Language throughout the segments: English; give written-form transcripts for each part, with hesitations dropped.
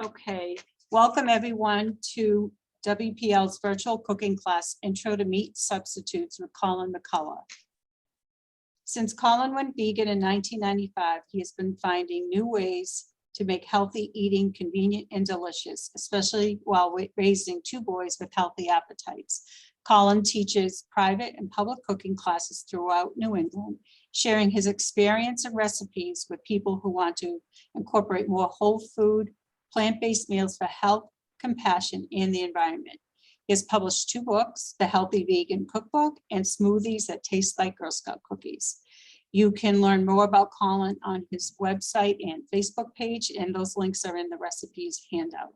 Okay, welcome everyone to WPL's virtual cooking class, Intro to Meat Substitutes with Colin McCullough. Since Colin went vegan in 1995, he has been finding new ways to make healthy eating convenient and delicious, especially while raising two boys with healthy appetites. Colin teaches private and public cooking classes throughout New England, sharing his experience and recipes with people who want to incorporate more whole food, plant-based meals for health, compassion, and the environment. He has published 2 books, The Healthy Vegan Cookbook and Smoothies That Taste Like Girl Scout Cookies. You can learn more about Colin on his website and Facebook page, and those links are in the recipes handout.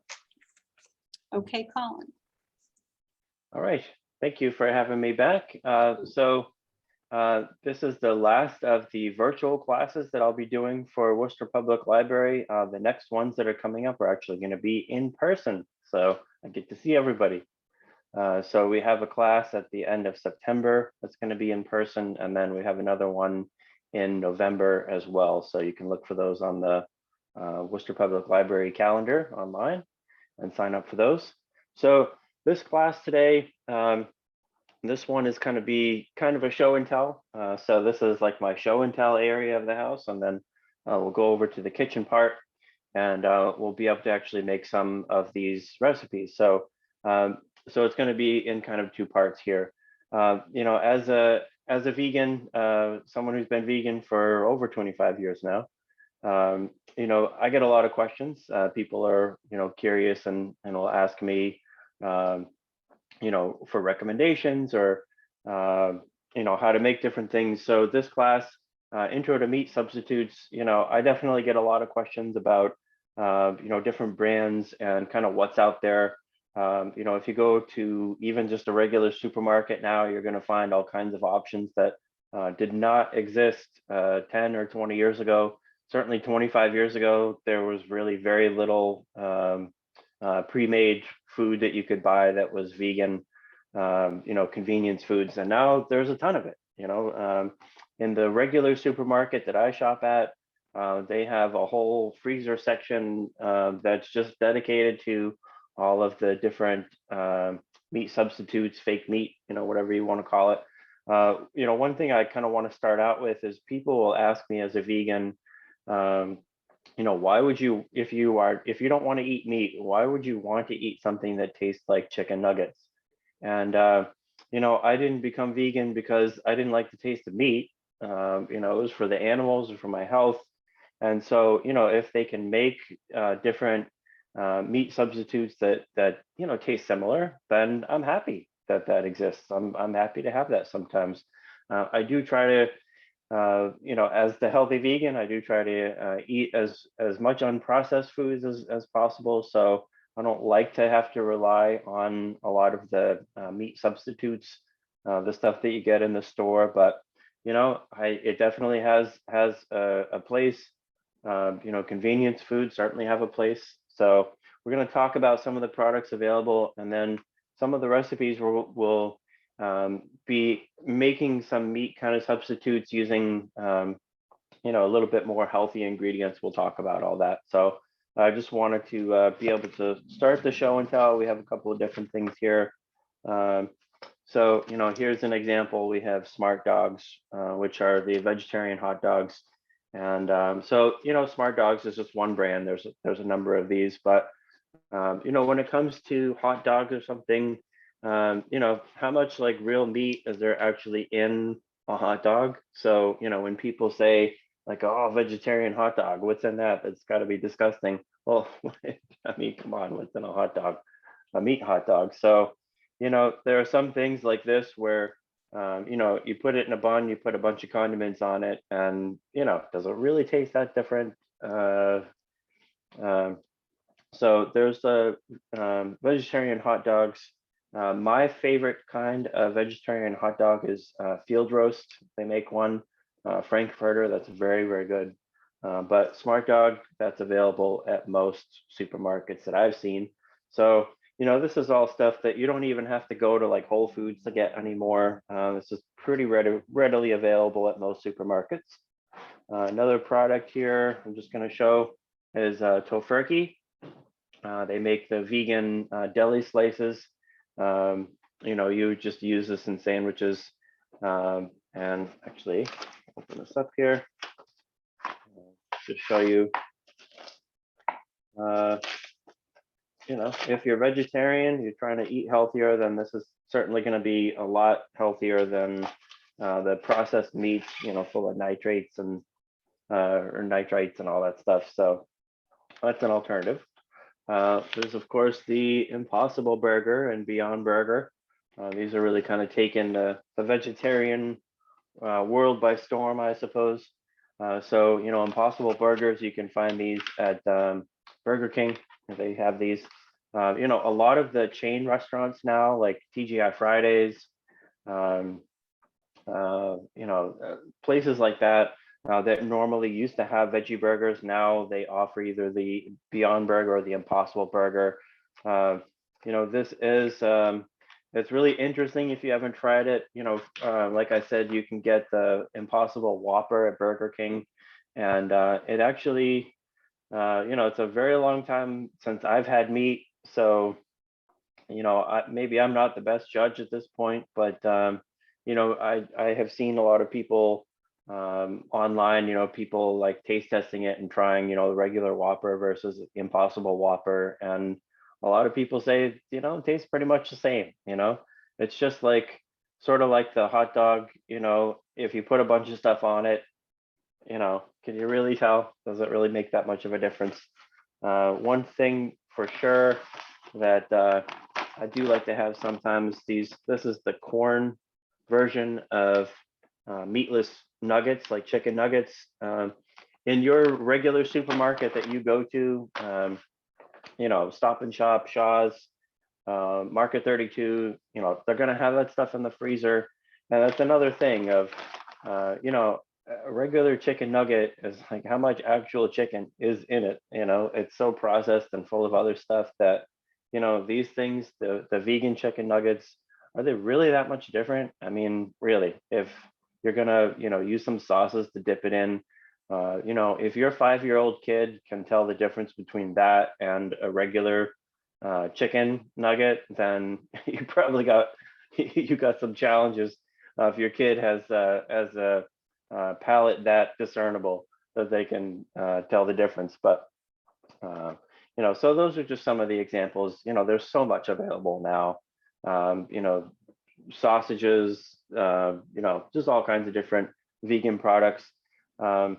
Okay, Colin. All right, thank you for having me back. This is the last of the virtual classes that I'll be doing for Worcester Public Library. The next ones that are coming up are actually going to be in person, so I get to see everybody. So we have a class at the end of September that's going to be in person, and then we have another one in November as well. So you can look for those on the Worcester Public Library calendar online and sign up for those. So this class today, this one is going to be kind of a show and tell. So this is like my show and tell area of the house, and then we'll go over to the kitchen part, and we'll be able to actually make some of these recipes. So it's going to be in kind of 2 parts here. You know, as a vegan, someone who's been vegan for over 25 years now, you know, I get a lot of questions. People are, you know, curious and will ask me, you know, for recommendations or, you know, how to make different things. So this class, Intro to Meat Substitutes, you know, I definitely get a lot of questions about, you know, different brands and kind of what's out there. You know, if you go to even just a regular supermarket now, you're going to find all kinds of options that did not exist 10 or 20 years ago. Certainly 25 years ago, there was really very little pre-made food that you could buy that was vegan, you know, convenience foods. And now there's a ton of it, you know. In the regular supermarket that I shop at, they have a whole freezer section that's just dedicated to all of the different meat substitutes, fake meat, you know, whatever you want to call it. You know, one thing I kind of want to start out with is people will ask me as a vegan, you know, why would you, if you don't want to eat meat, why would you want to eat something that tastes like chicken nuggets? And, you know, I didn't become vegan because I didn't like the taste of meat. You know, it was for the animals and for my health. And so, you know, if they can make different meat substitutes that you know taste similar, then I'm happy that that exists. I'm happy to have that sometimes. I do try to, you know, as the healthy vegan, I do try to eat as much unprocessed foods as possible. So I don't like to have to rely on a lot of the meat substitutes, the stuff that you get in the store. But you know, it definitely has a place. You know, convenience foods certainly have a place. So we're going to talk about some of the products available, and then some of the recipes we'll be making some meat kind of substitutes using, you know, a little bit more healthy ingredients. We'll talk about all that. So I just wanted to be able to start the show and tell. We have a couple of different things here. So, you know, here's an example. We have Smart Dogs, which are the vegetarian hot dogs. And so, you know, Smart Dogs is just one brand. There's a number of these, but you know, when it comes to hot dogs or something, you know, how much like real meat is there actually in a hot dog? So, you know, when people say like, oh, vegetarian hot dog, what's in that? That's got to be disgusting. Well, I mean, come on, what's in a hot dog? A meat hot dog. So, you know, there are some things like this where you know, you put it in a bun, you put a bunch of condiments on it, and you know, does it really taste that different? So there's the vegetarian hot dogs. My favorite kind of vegetarian hot dog is field roast. They make one, Frankfurter, that's very, very good. But Smart Dog, that's available at most supermarkets that I've seen. So you know, this is all stuff that you don't even have to go to like Whole Foods to get anymore. This is pretty readily available at most supermarkets. Another product here I'm just going to show is Tofurkey. They make the vegan deli slices. You just use this in sandwiches. And actually, open this up here to show you. If you're vegetarian, you're trying to eat healthier, then this is certainly going to be a lot healthier than the processed meats, full of nitrates and or nitrites and all that stuff. So that's an alternative. There's of course the Impossible Burger and Beyond Burger. These are really kind of taking the vegetarian world by storm, I suppose. So Impossible Burgers, you can find these at Burger King. They have these. A lot of the chain restaurants now, like TGI Fridays, places like that that normally used to have veggie burgers. Now they offer either the Beyond Burger or the Impossible Burger. This is it's really interesting if you haven't tried it. Like I said, you can get the Impossible Whopper at Burger King, and it actually, it's a very long time since I've had meat, so maybe I'm not the best judge at this point, but I have seen a lot of people online, people like taste testing it and trying, the regular Whopper versus Impossible Whopper. And a lot of people say, it tastes pretty much the same, it's just like, sort of like the hot dog, if you put a bunch of stuff on it, can you really tell? Does it really make that much of a difference? One thing for sure that I do like to have sometimes, this is the corn version of meatless nuggets, like chicken nuggets. In your regular supermarket that you go to, Stop and Shop, Shaw's, Market 32, they're going to have that stuff in the freezer. And that's another thing of, a regular chicken nugget is like how much actual chicken is in it. It's so processed and full of other stuff that, these things, the vegan chicken nuggets, are they really that much different? I mean, really, if you're gonna, use some sauces to dip it in, if your 5-year-old kid can tell the difference between that and a regular chicken nugget, then you probably got some challenges. If your kid has a palate that discernible that they can tell the difference. But so those are just some of the examples. There's so much available now. Sausages, just all kinds of different vegan products. From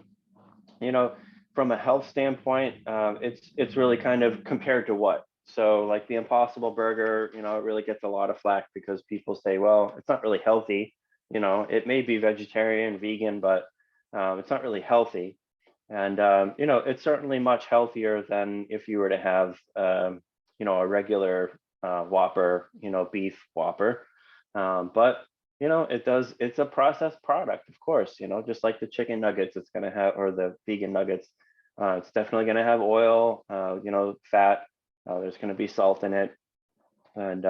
a health standpoint, it's really kind of compared to what. So like the Impossible Burger, it really gets a lot of flack because people say, well, it's not really healthy. It may be vegetarian, vegan, but it's not really healthy. And it's certainly much healthier than if you were to have a regular Whopper, beef Whopper. But it's a processed product, of course, just like the chicken nuggets, it's going to have, or the vegan nuggets, it's definitely going to have oil, fat, there's going to be salt in it. And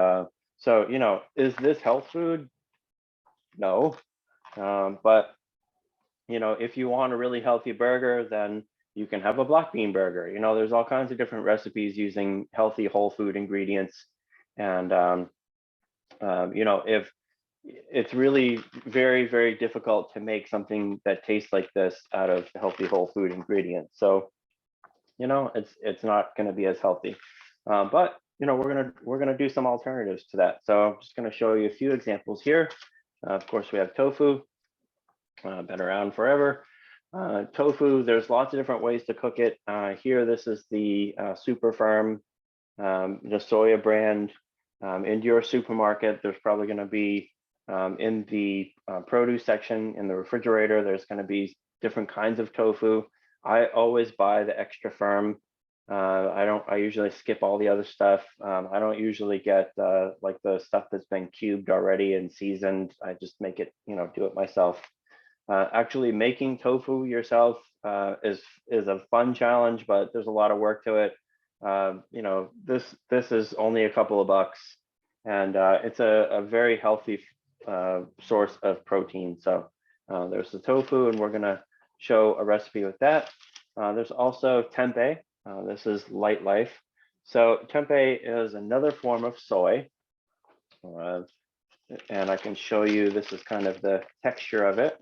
so, is this health food? No. But, if you want a really healthy burger, then you can have a black bean burger. There's all kinds of different recipes using healthy whole food ingredients. And, if it's really very, very difficult to make something that tastes like this out of healthy whole food ingredients. So, it's not going to be as healthy. But we're gonna do some alternatives to that. So I'm just going to show you a few examples here. Of course, we have tofu, been around forever. Tofu, there's lots of different ways to cook it. Here, this is the Super Firm, the soya brand. In your supermarket, there's probably going to be in the produce section in the refrigerator, there's going to be different kinds of tofu. I always buy the extra firm. I usually skip all the other stuff. I don't usually get like the stuff that's been cubed already and seasoned. I just make it, do it myself. Actually making tofu yourself is a fun challenge, but there's a lot of work to it. This is only a couple of bucks, and it's a very healthy source of protein. So there's the tofu, and we're gonna show a recipe with that. There's also tempeh. This is Light Life. So tempeh is another form of soy. And I can show you, this is kind of the texture of it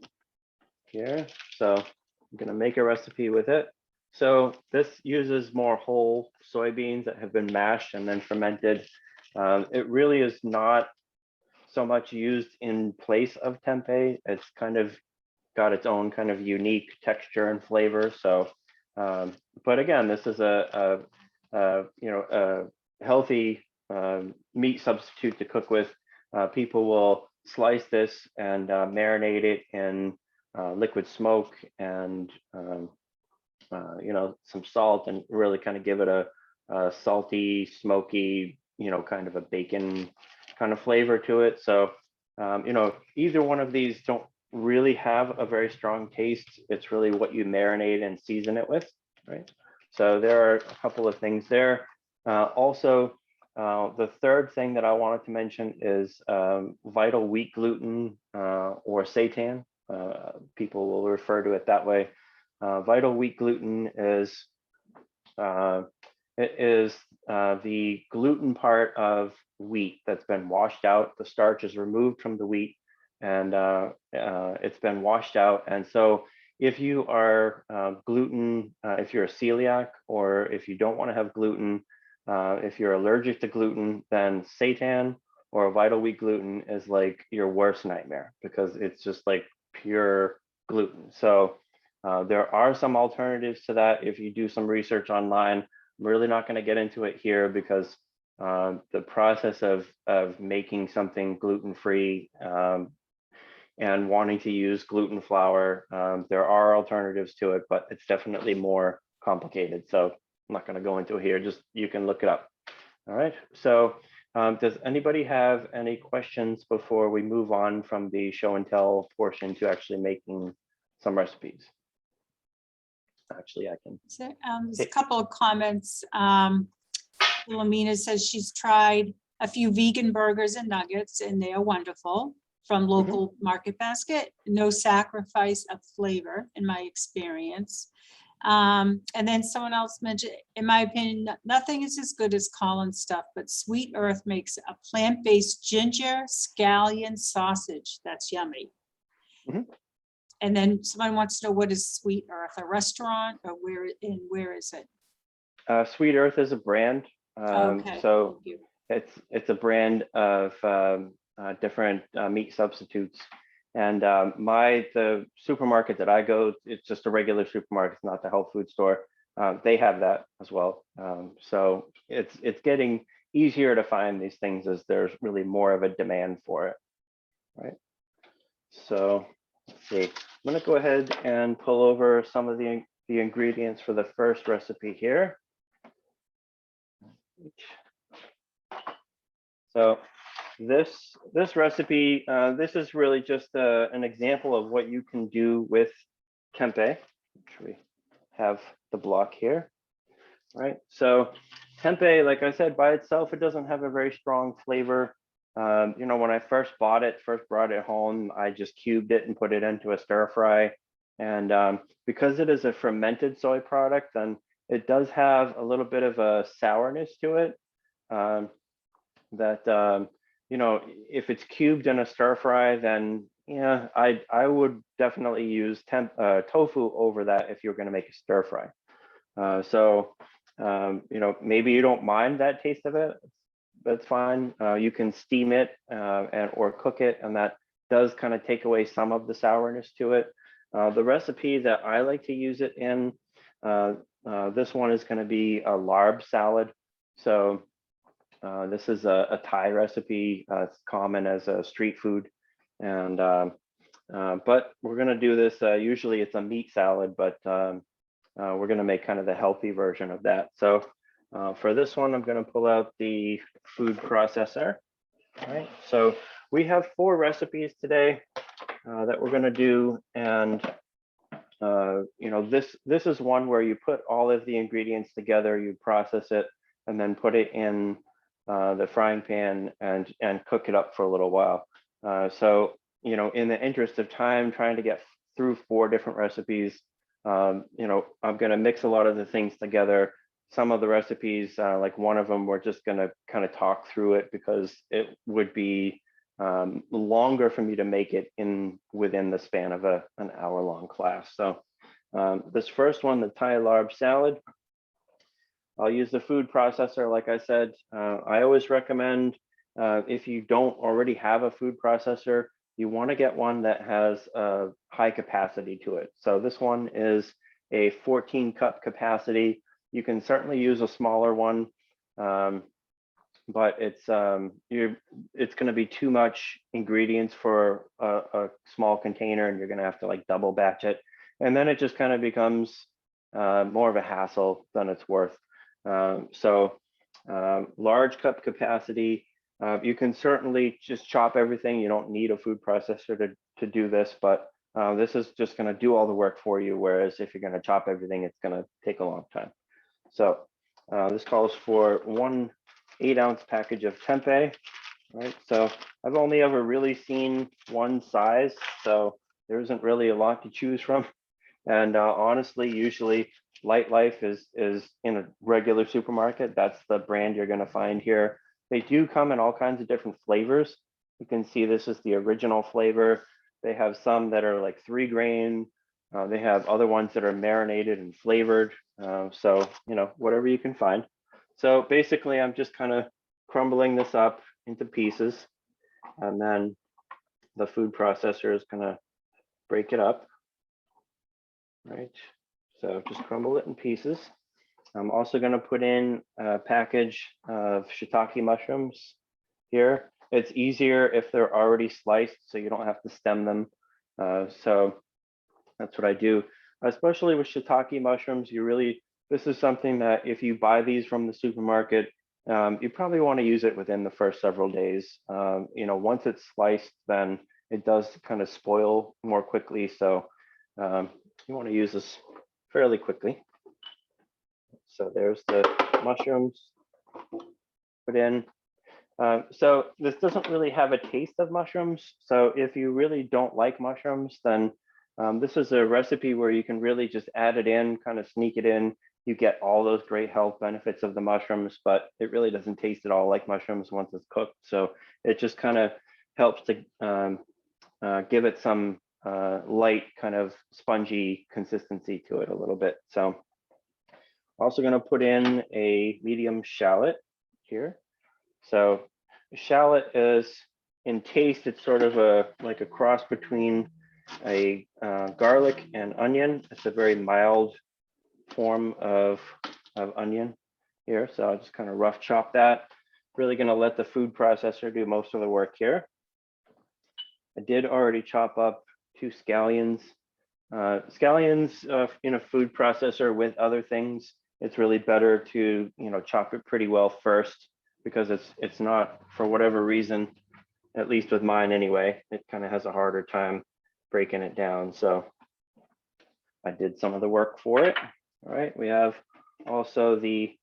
here. So I'm going to make a recipe with it. So this uses more whole soybeans that have been mashed and then fermented. It really is not so much used in place of tempeh. It's kind of got its own kind of unique texture and flavor. So, but again, this is a healthy meat substitute to cook with. People will slice this and marinate it in liquid smoke and some salt, and really kind of give it a salty, smoky, kind of a bacon kind of flavor to it. So either one of these don't really have a very strong taste. It's really what you marinate and season it with, right? So there are a couple of things there. Also, the third thing that I wanted to mention is vital wheat gluten or seitan. People will refer to it that way. Vital wheat gluten is the gluten part of wheat that's been washed out. The starch is removed from the wheat, and it's been washed out. And so if you are gluten, if you're a celiac, or if you don't want to have gluten, if you're allergic to gluten, then seitan or vital wheat gluten is like your worst nightmare, because it's just like pure gluten. So there are some alternatives to that if you do some research online. I'm really not going to get into it here, because the process of making something gluten-free and wanting to use gluten flour, there are alternatives to it, but it's definitely more complicated. So I'm not going to go into it here, just you can look it up. All right, so does anybody have any questions before we move on from the show and tell portion to actually making some recipes? Actually, I can. So, there's a couple of comments. Philomena says she's tried a few vegan burgers and nuggets, and they are wonderful from local Market Basket. No sacrifice of flavor, in my experience. And then someone else mentioned, in my opinion, nothing is as good as Colin's stuff, but Sweet Earth makes a plant-based ginger scallion sausage. That's yummy. And then someone wants to know, what is Sweet Earth, a restaurant, or where is it? Sweet Earth is a brand. Okay, So thank you. it's a brand of different meat substitutes. And the supermarket that I go, it's just a regular supermarket, it's not the health food store. They have that as well. So it's getting easier to find these things as there's really more of a demand for it, right? So let's see. I'm going to go ahead and pull over some of the ingredients for the first recipe here. So this recipe, this is really just an example of what you can do with tempeh, which we have the block here, right? So tempeh, like I said, by itself, it doesn't have a very strong flavor. When I first brought it home, I just cubed it and put it into a stir fry. And because it is a fermented soy product, then it does have a little bit of a sourness to it. If it's cubed in a stir fry, then yeah, I would definitely use tofu over that if you're going to make a stir fry. Maybe you don't mind that taste of it. That's fine. You can steam it or cook it, and that does kind of take away some of the sourness to it. The recipe that I like to use it in, this one is going to be a larb salad. So this is a Thai recipe. It's common as a street food, and but we're going to do this. Usually it's a meat salad, but we're going to make kind of the healthy version of that. So for this one, I'm going to pull out the food processor. All right. So we have 4 recipes today that we're going to do, and this is one where you put all of the ingredients together, you process it, and then put it in the frying pan and cook it up for a little while. So in the interest of time, trying to get through 4 different recipes, I'm going to mix a lot of the things together. some of the recipes, like one of them, we're just going to kind of talk through it because it would be longer for me to make it within the span of an hour-long class. So this first one, the Thai Larb Salad, I'll use the food processor. Like I said, I always recommend if you don't already have a food processor, you want to get one that has a high capacity to it. So this one is a 14-cup capacity. You can certainly use a smaller one, but it's going to be too much ingredients for a small container, and you're going to have to like double batch it, and then it just kind of becomes more of a hassle than it's worth. So large cup capacity. You can certainly just chop everything. You don't need a food processor to do this, but this is just going to do all the work for you. Whereas if you're going to chop everything, it's going to take a long time. So this calls for 1 8-ounce package of tempeh, right? So I've only ever really seen one size, so there isn't really a lot to choose from. And honestly, usually Light Life is in a regular supermarket. That's the brand you're going to find here. They do come in all kinds of different flavors. You can see this is the original flavor. They have some that are like 3 grain. They have other ones that are marinated and flavored. So, you know, whatever you can find. So basically, I'm just kind of crumbling this up into pieces, and then the food processor is going to break it up, right? So just crumble it in pieces. I'm also going to put in a package of shiitake mushrooms here. It's easier if they're already sliced, so you don't have to stem them. So that's what I do, especially with shiitake mushrooms. This is something that if you buy these from the supermarket, you probably want to use it within the first several days. You know, once it's sliced, then it does kind of spoil more quickly. So you want to use this fairly quickly. So there's the mushrooms put in. So this doesn't really have a taste of mushrooms. So if you really don't like mushrooms, then this is a recipe where you can really just add it in, kind of sneak it in. You get all those great health benefits of the mushrooms, but it really doesn't taste at all like mushrooms once it's cooked. So it just kind of helps to give it some light, kind of spongy consistency to it a little bit. So also going to put in a medium shallot here. So shallot is, in taste, it's sort of like a cross between a garlic and onion. It's a very mild form of onion here. So I'll just kind of rough chop that. Really going to let the food processor do most of the work here. I did already chop up 2 scallions. Scallions in a food processor with other things, it's really better to, you know, chop it pretty well first, because it's not, for whatever reason, at least with mine anyway, it kind of has a harder time breaking it down. So I did some of the work for it. All right, we have also the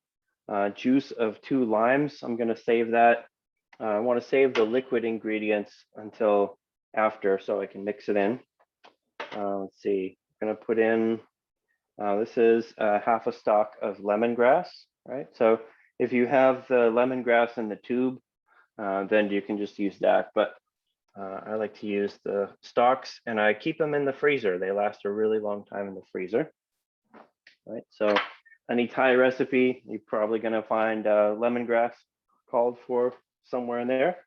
juice of 2 limes. I'm going to save that. I want to save the liquid ingredients until after so I can mix it in. Let's see, I'm going to put in, this is half a stalk of lemongrass, right? So if you have the lemongrass in the tube, then you can just use that. But I like to use the stalks, and I keep them in the freezer. They last a really long time in the freezer, right? So any Thai recipe, you're probably going to find lemongrass called for somewhere in there.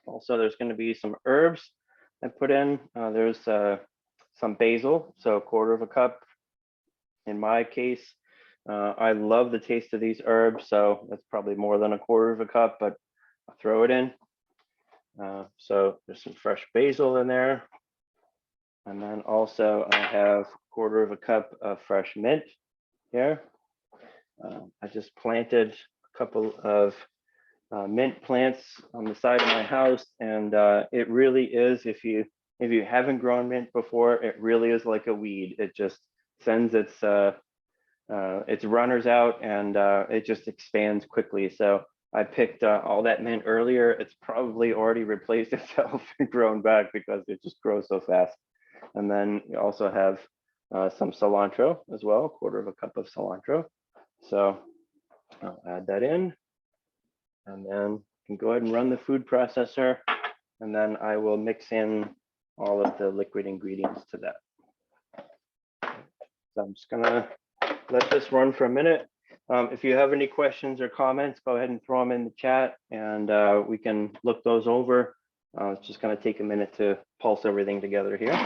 Also, there's going to be some herbs I put in. There's some basil, so 1/4 cup. In my case, I love the taste of these herbs, so that's probably more than 1/4 cup, but I'll throw it in. So there's some fresh basil in there. And then also I have 1/4 cup of fresh mint here. I just planted a couple of mint plants on the side of my house, and it really is, if you haven't grown mint before, it really is like a weed. It just sends its runners out, and it just expands quickly. So I picked all that mint earlier. It's probably already replaced itself and grown back because it just grows so fast. And then you also have some cilantro as well, 1/4 cup of cilantro. So I'll add that in, and then you can go ahead and run the food processor, and then I will mix in all of the liquid ingredients to that. So I'm just gonna let this run for a minute. If you have any questions or comments, go ahead and throw them in the chat, and we can look those over. It's just gonna take a minute to pulse everything together here.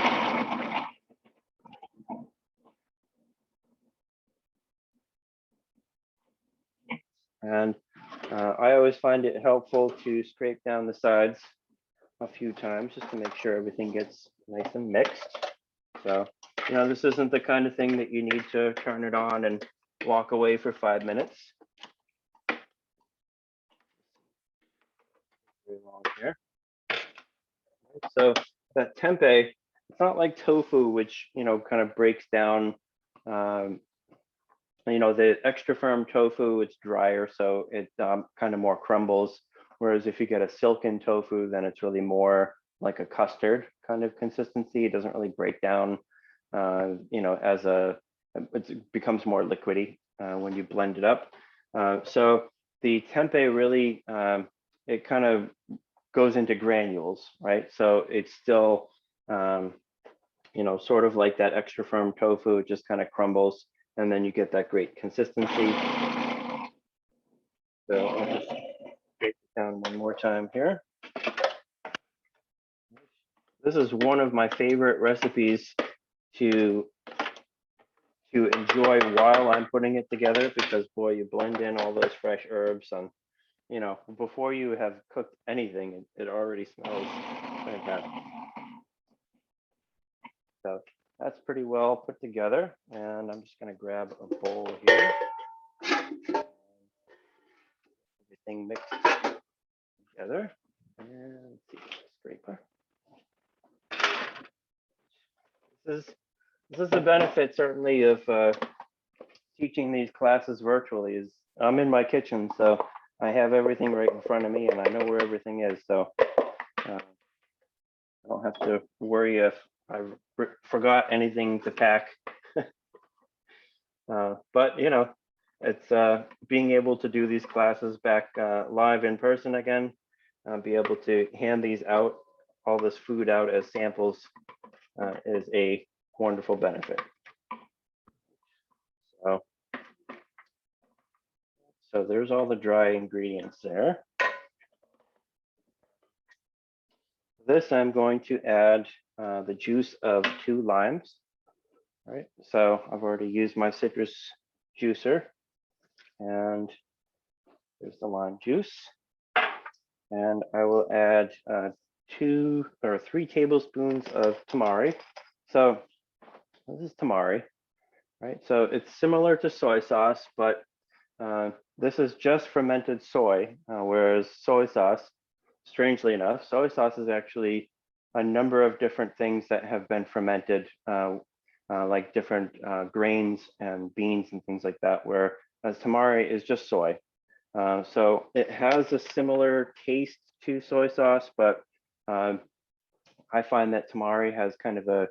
And I always find it helpful to scrape down the sides a few times just to make sure everything gets nice and mixed. So, you know, this isn't the kind of thing that you need to turn it on and walk away for 5 minutes. Very long here. So that tempeh, it's not like tofu, which, you know, kind of breaks down. You know, the extra firm tofu, it's drier, so it kind of more crumbles. Whereas if you get a silken tofu, then it's really more like a custard kind of consistency. It doesn't really break down, you know, as it becomes more liquidy when you blend it up. So the tempeh really, it kind of goes into granules, right? So it's still, you know, sort of like that extra firm tofu, it just kind of crumbles, and then you get that great consistency. So I'll just break it down one more time here. This is one of my favorite recipes to enjoy while I'm putting it together, because boy, you blend in all those fresh herbs, and you know, before you have cooked anything, it already smells fantastic. So that's pretty well put together, and I'm just going to grab a bowl here. Everything mixed together, and let's see, scraper. This is the benefit certainly of teaching these classes virtually. Is I'm in my kitchen, so I have everything right in front of me, and I know where everything is. So I don't have to worry if I forgot anything to pack. But you know, it's being able to do these classes back live in person again, be able to hand these out, all this food out as samples, is a wonderful benefit. So there's all the dry ingredients there. This I'm going to add the juice of 2 limes. All right, so I've already used my citrus juicer, and there's the lime juice. And I will add 2 or 3 tablespoons of tamari. So this is tamari, right? So it's similar to soy sauce, but this is just fermented soy, whereas soy sauce, strangely enough, soy sauce is actually a number of different things that have been fermented, like different grains and beans and things like that, whereas tamari is just soy. So it has a similar taste to soy sauce, but I find that tamari has kind of a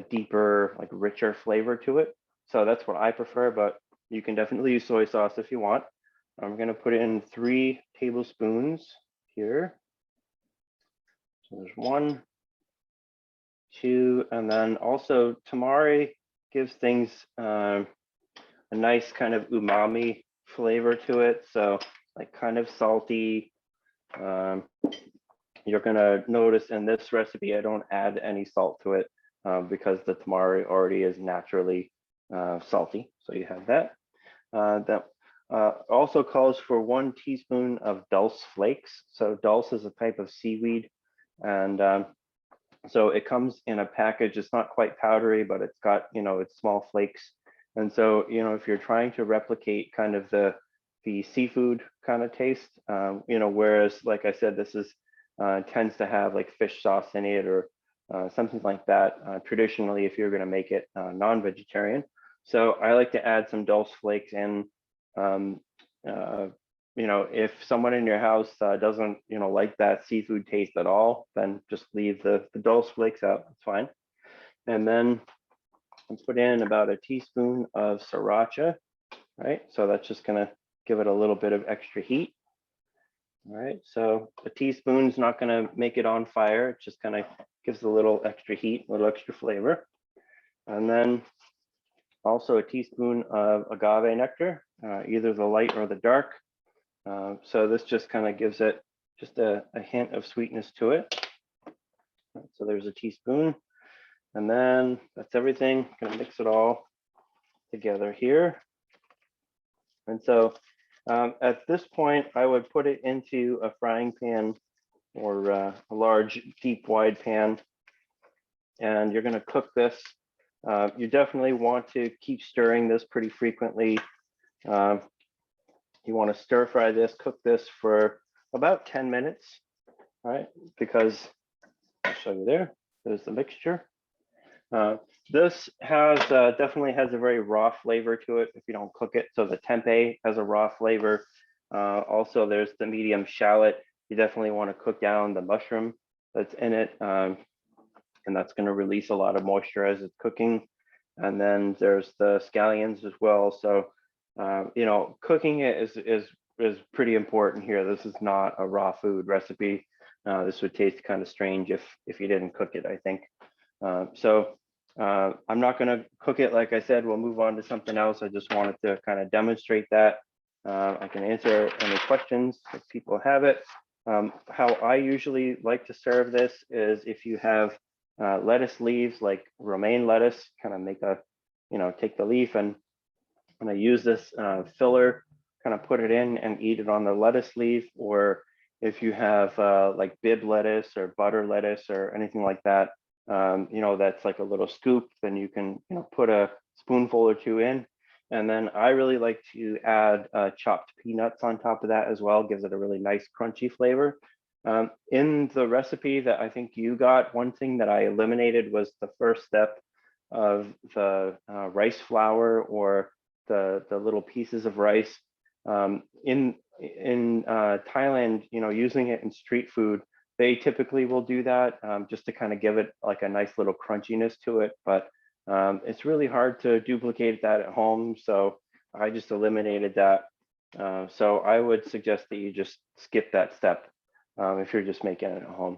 deeper, like richer flavor to it. So that's what I prefer, but you can definitely use soy sauce if you want. I'm going to put in 3 tablespoons here. So there's 1, 2, and then also tamari gives things a nice kind of umami flavor to it. So like kind of salty. You're going to notice in this recipe, I don't add any salt to it because the tamari already is naturally salty. So you have that. That also calls for 1 teaspoon of dulse flakes. So dulse is a type of seaweed, and so it comes in a package. It's not quite powdery, but it's got, you know, it's small flakes. And so, you know, if you're trying to replicate kind of the seafood kind of taste, you know, whereas like I said, this is tends to have like fish sauce in it or something like that. Traditionally, if you're going to make it non-vegetarian. So I like to add some dulse flakes in. You know, if someone in your house doesn't, you know, like that seafood taste at all, then just leave the dulse flakes out. That's fine. And then I'll put in about a teaspoon of sriracha, right? So that's just gonna give it a little bit of extra heat. All right, so a teaspoon's not gonna make it on fire. It just kind of gives a little extra heat, a little extra flavor. And then also a teaspoon of agave nectar, either the light or the dark. So this just kind of gives it just a hint of sweetness to it. So there's a teaspoon. And then that's everything. Gonna mix it all together here. And so at this point, I would put it into a frying pan or a large, deep, wide pan. And you're gonna cook this. You definitely want to keep stirring this pretty frequently. You want to stir fry this, cook this for about 10 minutes, right? Because I'll show you there, there's the mixture. This has definitely has a very raw flavor to it if you don't cook it. So the tempeh has a raw flavor. Also, there's the medium shallot. You definitely want to cook down the mushroom that's in it. And that's going to release a lot of moisture as it's cooking. And then there's the scallions as well. So, you know, cooking it is pretty important here. This is not a raw food recipe. This would taste kind of strange if you didn't cook it, I think. I'm not going to cook it. Like I said, we'll move on to something else. I just wanted to kind of demonstrate that. I can answer any questions if people have it. How I usually like to serve this is if you have lettuce leaves, like romaine lettuce, kind of make a, you know, take the leaf and I use this filler, kind of put it in and eat it on the lettuce leaf. Or if you have like bib lettuce or butter lettuce or anything like that, you know, that's like a little scoop, then you can, you know, put a spoonful or two in. And then I really like to add chopped peanuts on top of that as well. Gives it a really nice crunchy flavor. In the recipe that I think you got, one thing that I eliminated was the first step of the rice flour or the little pieces of rice. In Thailand, you know, using it in street food, they typically will do that just to kind of give it like a nice little crunchiness to it. But it's really hard to duplicate that at home. So I just eliminated that. So I would suggest that you just skip that step if you're just making it at home.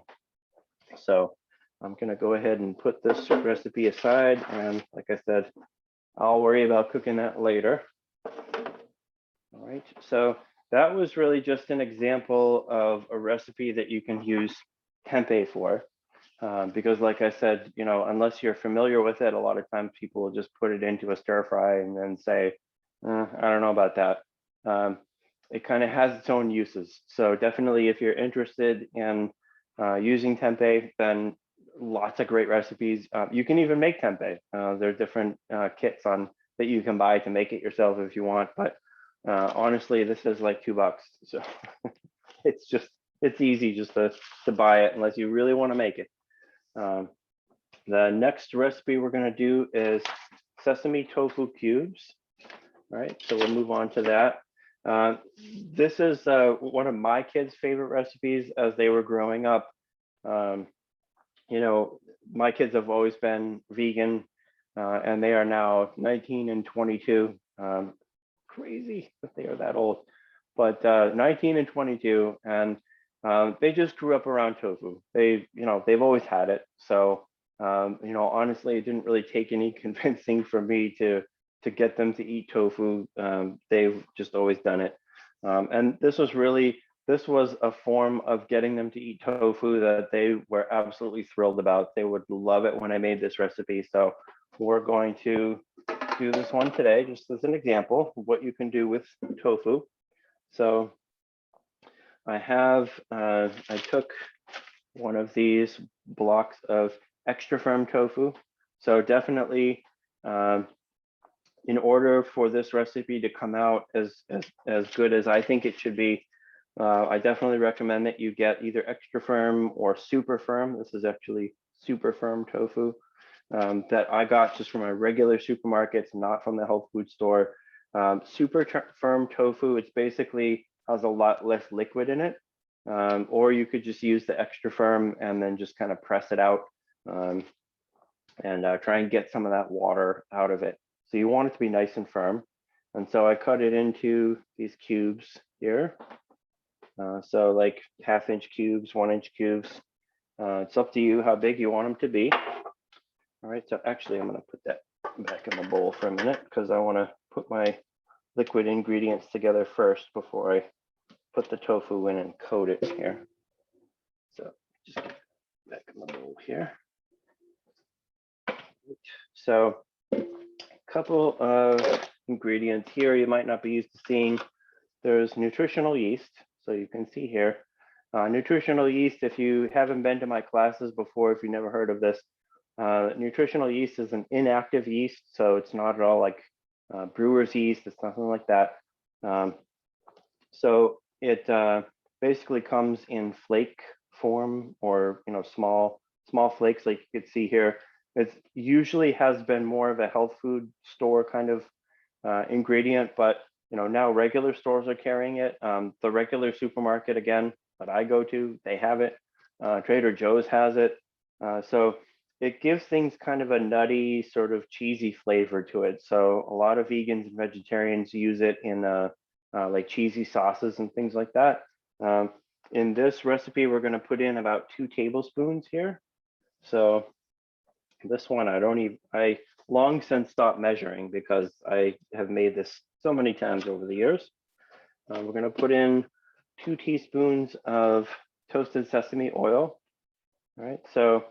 So I'm gonna go ahead and put this recipe aside. And like I said, I'll worry about cooking that later. All right, so that was really just an example of a recipe that you can use tempeh for. Because like I said, you know, unless you're familiar with it, a lot of times people will just put it into a stir fry and then say, I don't know about that. It kind of has its own uses. So definitely if you're interested in using tempeh, then lots of great recipes. You can even make tempeh. There are different kits that you can buy to make it yourself if you want. But honestly, this is like $2. So it's easy just to buy it unless you really want to make it. The next recipe we're going to do is sesame tofu cubes. All right, so we'll move on to that. This is one of my kids' favorite recipes as they were growing up. You know, my kids have always been vegan and they are now 19 and 22. Crazy that they are that old, but 19 and 22, and they just grew up around tofu. They've always had it. So, you know, honestly, it didn't really take any convincing for me to get them to eat tofu. They've just always done it. And this was a form of getting them to eat tofu that they were absolutely thrilled about. They would love it when I made this recipe. So we're going to do this one today, just as an example of what you can do with tofu. So I took one of these blocks of extra firm tofu. So definitely, in order for this recipe to come out as good as I think it should be, I definitely recommend that you get either extra firm or super firm. This is actually super firm tofu that I got just from a regular supermarkets, not from the health food store. Super firm tofu, it's basically has a lot less liquid in it. Or you could just use the extra firm and then just kind of press it out and try and get some of that water out of it. So you want it to be nice and firm. And so I cut it into these cubes here. So like 1/2-inch cubes, 1-inch cubes. It's up to you how big you want them to be. All right, so actually I'm gonna put that back in the bowl for a minute because I wanna put my liquid ingredients together first before I put the tofu in and coat it here. So just get back in the bowl here. So a couple of ingredients here you might not be used to seeing. There's nutritional yeast. So you can see here, nutritional yeast, if you haven't been to my classes before, if you never heard of this, nutritional yeast is an inactive yeast. So it's not at all like brewer's yeast. It's nothing like that. So it basically comes in flake form, or small flakes like you could see here. It usually has been more of a health food store kind of ingredient, but now regular stores are carrying it. The regular supermarket, again, that I go to, they have it. Trader Joe's has it. So it gives things kind of a nutty, sort of cheesy flavor to it. So a lot of vegans and vegetarians use it in like cheesy sauces and things like that. In this recipe, we're going to put in about 2 tablespoons here. So this one, I long since stopped measuring because I have made this so many times over the years. We're going to put in 2 teaspoons of toasted sesame oil. All right. So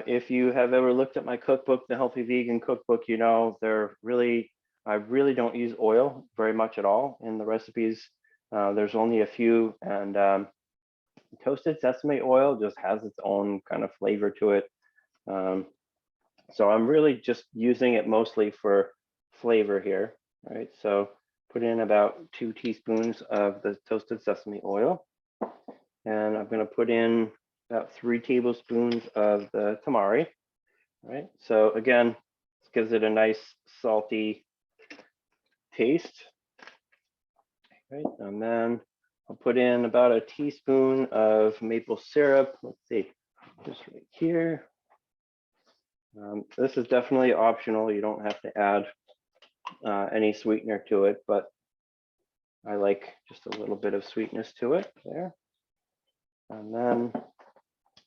if you have ever looked at my cookbook, the Healthy Vegan Cookbook, I really don't use oil very much at all in the recipes. There's only a few, and toasted sesame oil just has its own kind of flavor to it. So I'm really just using it mostly for flavor here. All right, so put in about 2 teaspoons of the toasted sesame oil. And I'm going to put in about 3 tablespoons of the tamari. All right, so again, this gives it a nice salty taste. Right, and then I'll put in about a teaspoon of maple syrup. Let's see, just right here. This is definitely optional. You don't have to add any sweetener to it, but I like just a little bit of sweetness to it there. And then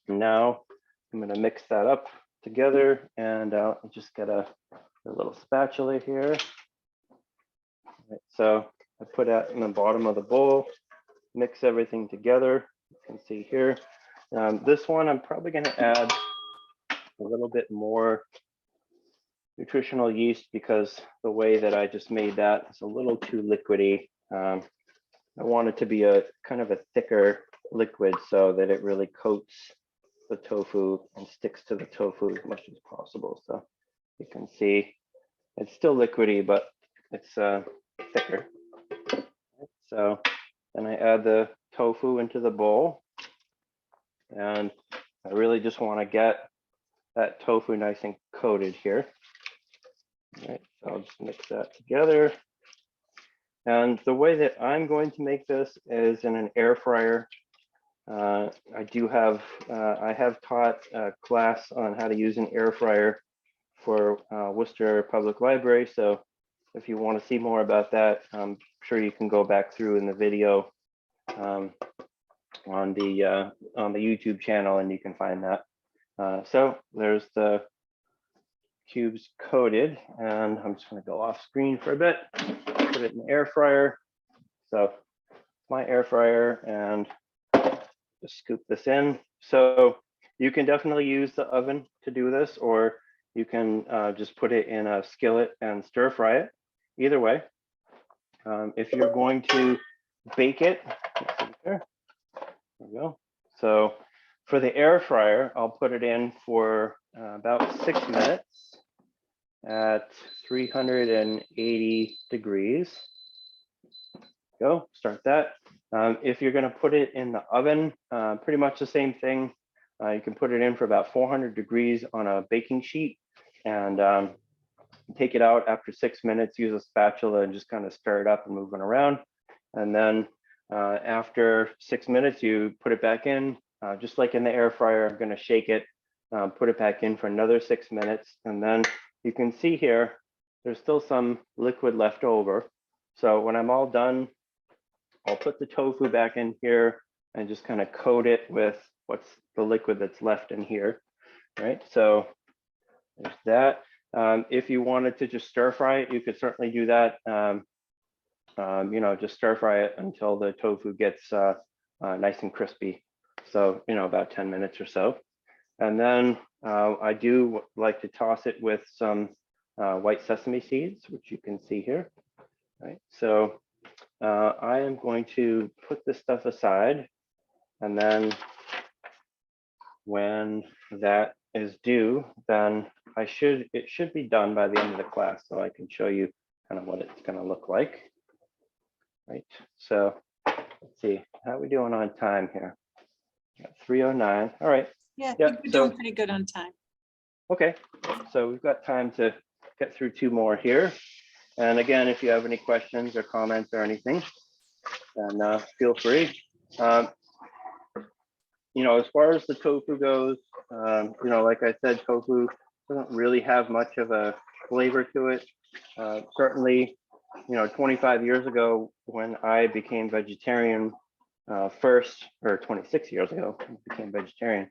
now I'm going to mix that up together, and I'll just get a little spatula here. Right, so I put that in the bottom of the bowl, mix everything together. You can see here. This one, I'm probably going to add a little bit more nutritional yeast because the way that I just made that is a little too liquidy. I want it to be a kind of a thicker liquid so that it really coats the tofu and sticks to the tofu as much as possible. So you can see it's still liquidy, but it's thicker. So then I add the tofu into the bowl, and I really just want to get that tofu nice and coated here. All right, so I'll just mix that together. And the way that I'm going to make this is in an air fryer. I have taught a class on how to use an air fryer for Worcester Public Library. So if you want to see more about that, I'm sure you can go back through in the video on the YouTube channel, and you can find that. So there's the cubes coated, and I'm just going to go off screen for a bit, put it in the air fryer. So my air fryer, and just scoop this in. So you can definitely use the oven to do this, or you can just put it in a skillet and stir fry it. Either way, if you're going to bake it, there we go. So for the air fryer, I'll put it in for about 6 minutes at 380 degrees. Go, start that. If you're going to put it in the oven, pretty much the same thing. You can put it in for about 400 degrees on a baking sheet, and take it out after 6 minutes. Use a spatula and just kind of stir it up and move it around. And then after 6 minutes, you put it back in. Just like in the air fryer, I'm going to shake it, put it back in for another 6 minutes. And then you can see here, there's still some liquid left over. So when I'm all done, I'll put the tofu back in here and just kind of coat it with what's the liquid that's left in here, right? So there's that. If you wanted to just stir fry it, you could certainly do that. Just stir fry it until the tofu gets nice and crispy. So, about 10 minutes or so. And then I do like to toss it with some white sesame seeds, which you can see here, right? So I am going to put this stuff aside, and then when that is due, then it should be done by the end of the class, so I can show you kind of what it's going to look like, right? So let's see, how are we doing on time here? 3:09. All right. Yeah, Yeah, I think we're so- doing pretty good on time. Okay, so we've got time to get through 2 more here. And again, if you have any questions or comments or anything, then feel free. As far as the tofu goes, like I said, tofu doesn't really have much of a flavor to it. Certainly, 25 years ago when I became vegetarian first, or 26 years ago, I became vegetarian.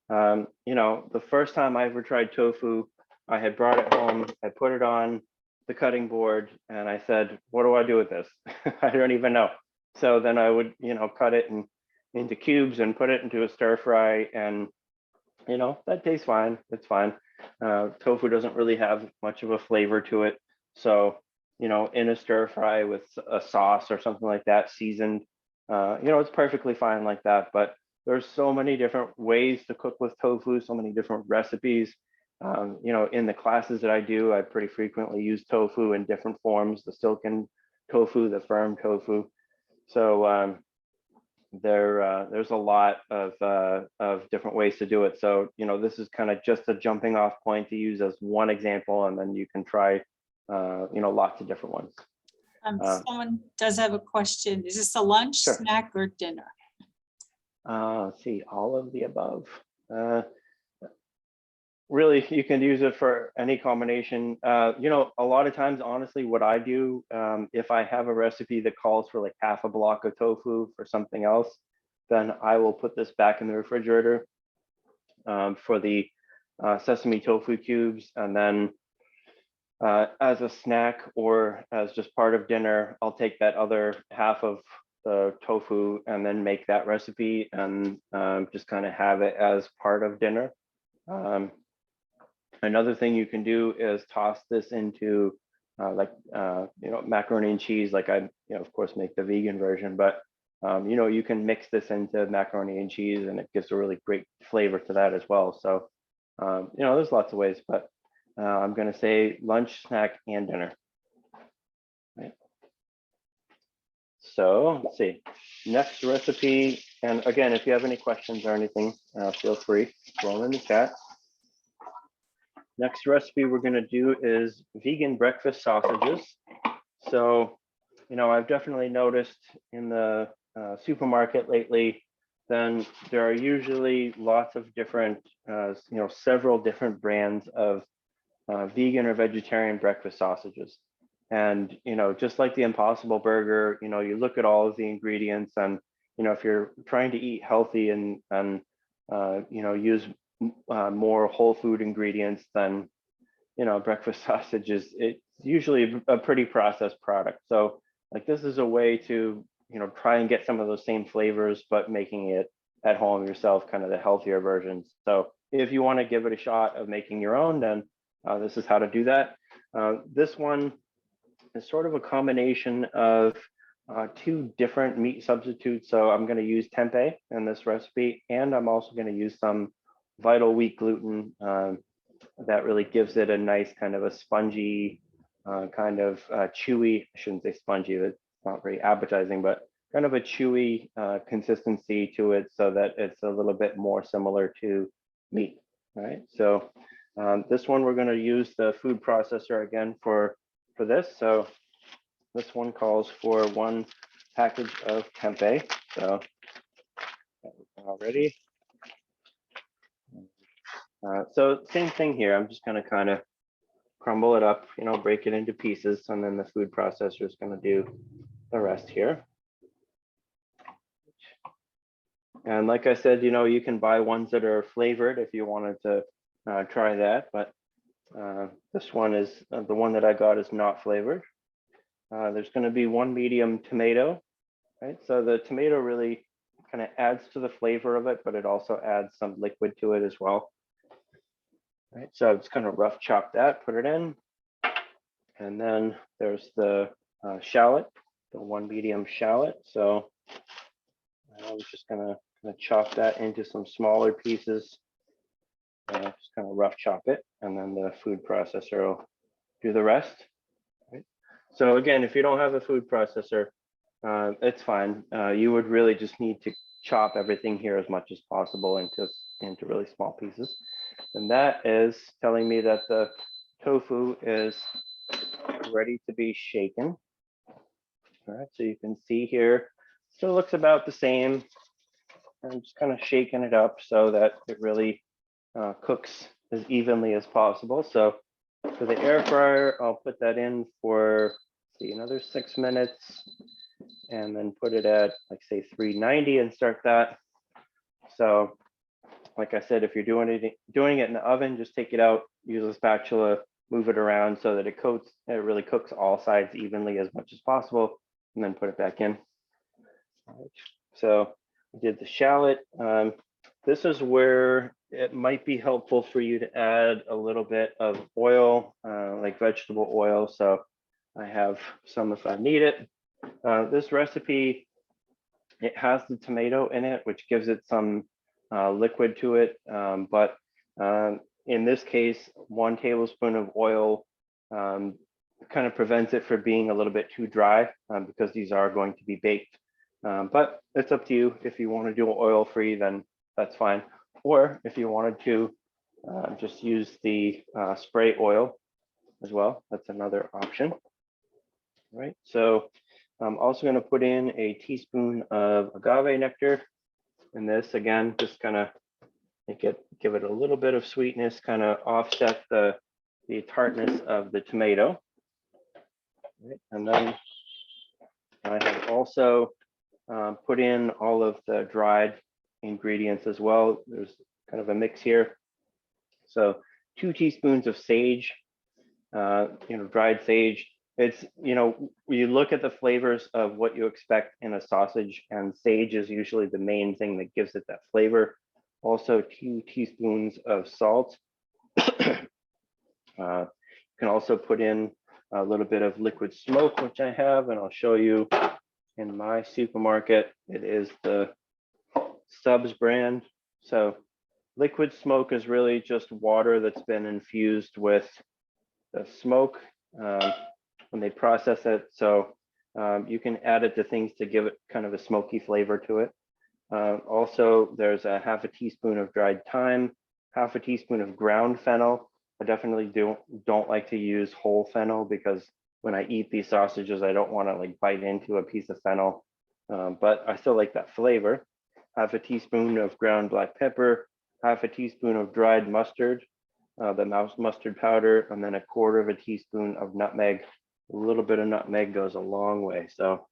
The first time I ever tried tofu, I had brought it home, I put it on the cutting board, and I said, what do I do with this? I don't even know. So then I would, cut it into cubes and put it into a stir fry, and that tastes fine. It's fine. Tofu doesn't really have much of a flavor to it. So, in a stir fry with a sauce or something like that, seasoned, it's perfectly fine like that. But there's so many different ways to cook with tofu, so many different recipes. In the classes that I do, I pretty frequently use tofu in different forms, the silken tofu, the firm tofu. So there's a lot of different ways to do it. So, this is kind of just a jumping off point to use as one example, and then you can try, lots of different ones. Someone does have a question. Is this a lunch, Sure. snack, or dinner? Let's see, all of the above. Really, you can use it for any combination. A lot of times, honestly, what I do, if I have a recipe that calls for like half a block of tofu for something else, then I will put this back in the refrigerator for the sesame tofu cubes. And then as a snack or as just part of dinner, I'll take that other half of the tofu and then make that recipe and just kind of have it as part of dinner. Another thing you can do is toss this into macaroni and cheese. Like I, of course, make the vegan version, but you can mix this into macaroni and cheese, and it gives a really great flavor to that as well. So, there's lots of ways, but I'm going to say lunch, snack, and dinner. Right. So let's see, next recipe. And again, if you have any questions or anything, feel free, throw them in the chat. Next recipe we're going to do is vegan breakfast sausages. So, I've definitely noticed in the supermarket lately, then there are usually lots of different, several different brands of vegan or vegetarian breakfast sausages. And, just like the Impossible Burger, you look at all of the ingredients, and, if you're trying to eat healthy and use more whole food ingredients, then breakfast sausages, it's usually a pretty processed product. So like this is a way to try and get some of those same flavors, but making it at home yourself, kind of the healthier versions. So if you want to give it a shot of making your own, then this is how to do that. This one is sort of a combination of 2 different meat substitutes. So I'm going to use tempeh in this recipe, and I'm also going to use some vital wheat gluten that really gives it a nice kind of a spongy, kind of chewy, I shouldn't say spongy, that's not very appetizing, but kind of a chewy consistency to it, so that it's a little bit more similar to meat, right? So this one, we're going to use the food processor again for this. So this one calls for 1 package of tempeh. So already. So same thing here. I'm just going to kind of crumble it up, you know, break it into pieces, and then the food processor is going to do the rest here. And like I said, you know, you can buy ones that are flavored if you wanted to try that, but this one is the one that I got is not flavored. There's going to be 1 medium tomato, right? So the tomato really kind of adds to the flavor of it, but it also adds some liquid to it as well. Right, so I'm just going to rough chop that, put it in. And then there's the shallot, the 1 medium shallot. So I'm just going to chop that into some smaller pieces. Just kind of rough chop it, and then the food processor will do the rest. Right? So again, if you don't have a food processor, it's fine. You would really just need to chop everything here as much as possible into really small pieces. And that is telling me that the tofu is ready to be shaken. All right, so you can see here, still looks about the same. I'm just kind of shaking it up so that it really cooks as evenly as possible. So for the air fryer, I'll put that in for, see, another 6 minutes, and then put it at, like, say 390 and start that. So like I said, if you're doing it in the oven, just take it out, use a spatula, move it around so that it really cooks all sides evenly as much as possible, and then put it back in. So I did the shallot. This is where it might be helpful for you to add a little bit of oil, like vegetable oil. So I have some if I need it. This recipe, it has the tomato in it, which gives it some liquid to it. But in this case, 1 tablespoon of oil kind of prevents it from being a little bit too dry because these are going to be baked. But it's up to you. If you want to do oil-free, then that's fine. Or if you wanted to just use the spray oil as well, that's another option. Right. So I'm also going to put in a teaspoon of agave nectar. And this, again, just kind of give it a little bit of sweetness, kind of offset the tartness of the tomato. Right. And then I have also put in all of the dried ingredients as well. There's kind of a mix here. So 2 teaspoons of sage, dried sage. It's, you look at the flavors of what you expect in a sausage, and sage is usually the main thing that gives it that flavor. Also 2 teaspoons of salt. You can also put in a little bit of liquid smoke, which I have, and I'll show you in my supermarket. It is the Stubbs brand. So liquid smoke is really just water that's been infused with the smoke when they process it. So you can add it to things to give it kind of a smoky flavor to it. Also, there's a 1/2 teaspoon of dried thyme, 1/2 teaspoon of ground fennel. I definitely don't like to use whole fennel because when I eat these sausages, I don't want to like bite into a piece of fennel, but I still like that flavor. 1/2 teaspoon of ground black pepper, 1/2 teaspoon of dried mustard, the mouse mustard powder, and then 1/4 teaspoon of nutmeg. A little bit of nutmeg goes a long way. So